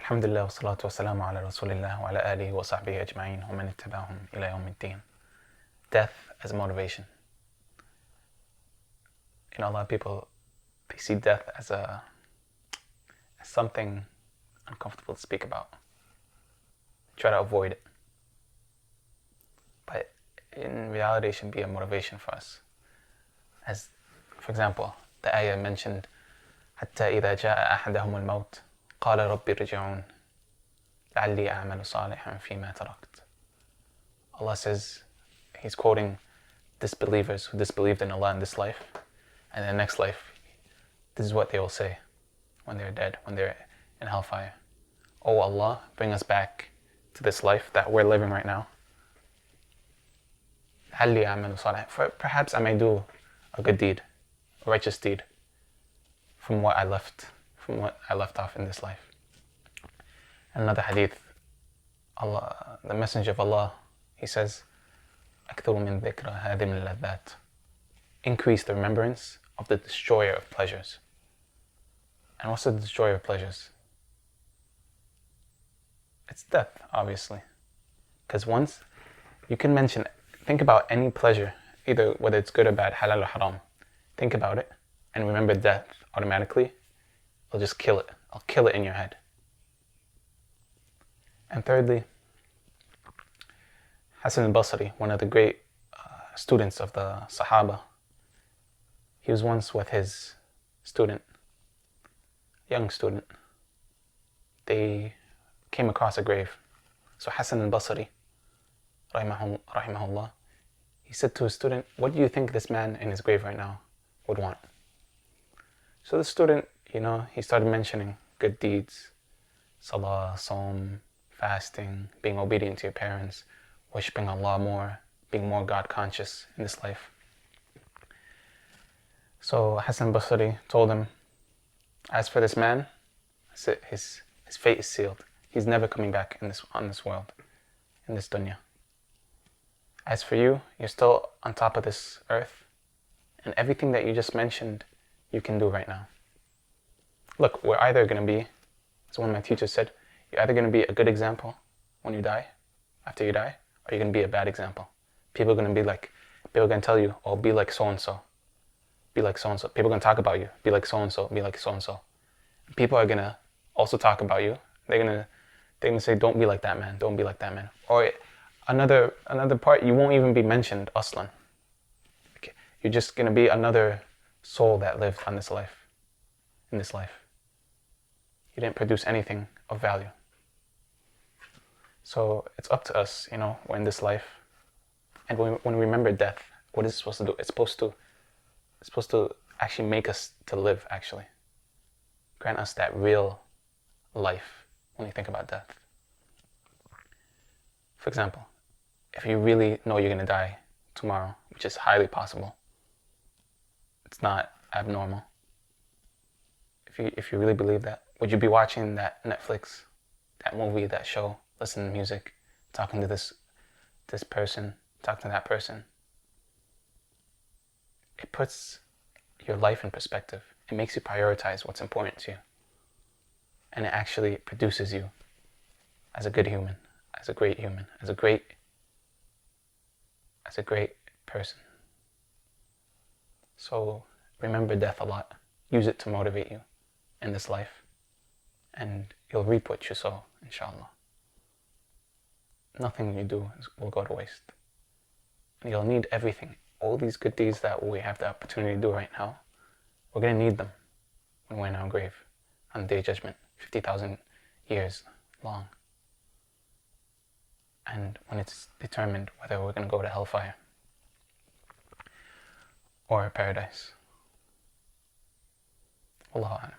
الحمد لله والصلاة والسلام على رسول الله وعلى آله وصحبه أجمعين ومن اتبعهم إلى يوم الدين. Death as motivation. A lot of people, they see death as something uncomfortable to speak about. Try to avoid it. But in reality, it should be a motivation for us. As, for example, the ayah mentioned, حتى إذا جاء أحدهم الموت قال ربي ارجعون لعلي أعمل صالحا فيما تركت. Allah says, He's quoting disbelievers who disbelieved in Allah in this life, and in the next life, this is what they will say when they're dead, when they're in hellfire. Oh Allah, bring us back to this life that we're living right now. لعلي أعمل صالحا. Perhaps I may do a good deed, a righteous deed, from what I left off in this life. Another hadith, Allah, the Messenger of Allah, he says, أكثر من ذكر هادم اللذات. Increase the remembrance of the destroyer of pleasures. And what's the destroyer of pleasures? It's death, obviously. Because once you can mention, think about any pleasure, either whether it's good or bad, halal or haram. Think about it and remember death automatically. I'll just kill it. I'll kill it in your head. And thirdly, Hassan al-Basri, one of the great students of the Sahaba, he was once with his student, young student. They came across a grave. So Hassan al-Basri, rahimahullah, he said to his student, what do you think this man in his grave right now would want? So the student, he started mentioning good deeds, salah, saum, fasting, being obedient to your parents, worshipping Allah more, being more God conscious in this life. So Hassan Basri told him, as for this man, his fate is sealed. He's never coming back on this world, in this dunya. As for you, you're still on top of this earth, and everything that you just mentioned, you can do right now. Look, we're either going to be, as one of my teachers said, you're either going to be a good example when you die, after you die, or you're going to be a bad example. People are going to tell you, oh, be like so-and-so. Be like so-and-so. People are going to talk about you. Be like so-and-so. Be like so-and-so. People are going to also talk about you. They're going to say, don't be like that man. Don't be like that man. Or another part, you won't even be mentioned, aslan. Okay. You're just going to be another soul that lived in this life. You didn't produce anything of value. So it's up to us, we're in this life. And when we remember death, what is it supposed to do? It's supposed to actually make us to live, actually. Grant us that real life when you think about death. For example, if you really know you're going to die tomorrow, which is highly possible, it's not abnormal. If you really believe that, would you be watching that Netflix, that movie, that show, listening to music, talking to this person, talking to that person? It puts your life in perspective. It makes you prioritize what's important to you. And it actually produces you as a good human, as a great human, as a great person. So remember death a lot. Use it to motivate you in this life. And you'll reap what you sow, inshallah. Nothing you do will go to waste. And you'll need everything. All these good deeds that we have the opportunity to do right now, we're going to need them when we're in our grave on the Day of Judgment, 50,000 years long. And when it's determined whether we're going to go to hellfire or paradise. Wallahu a'lam.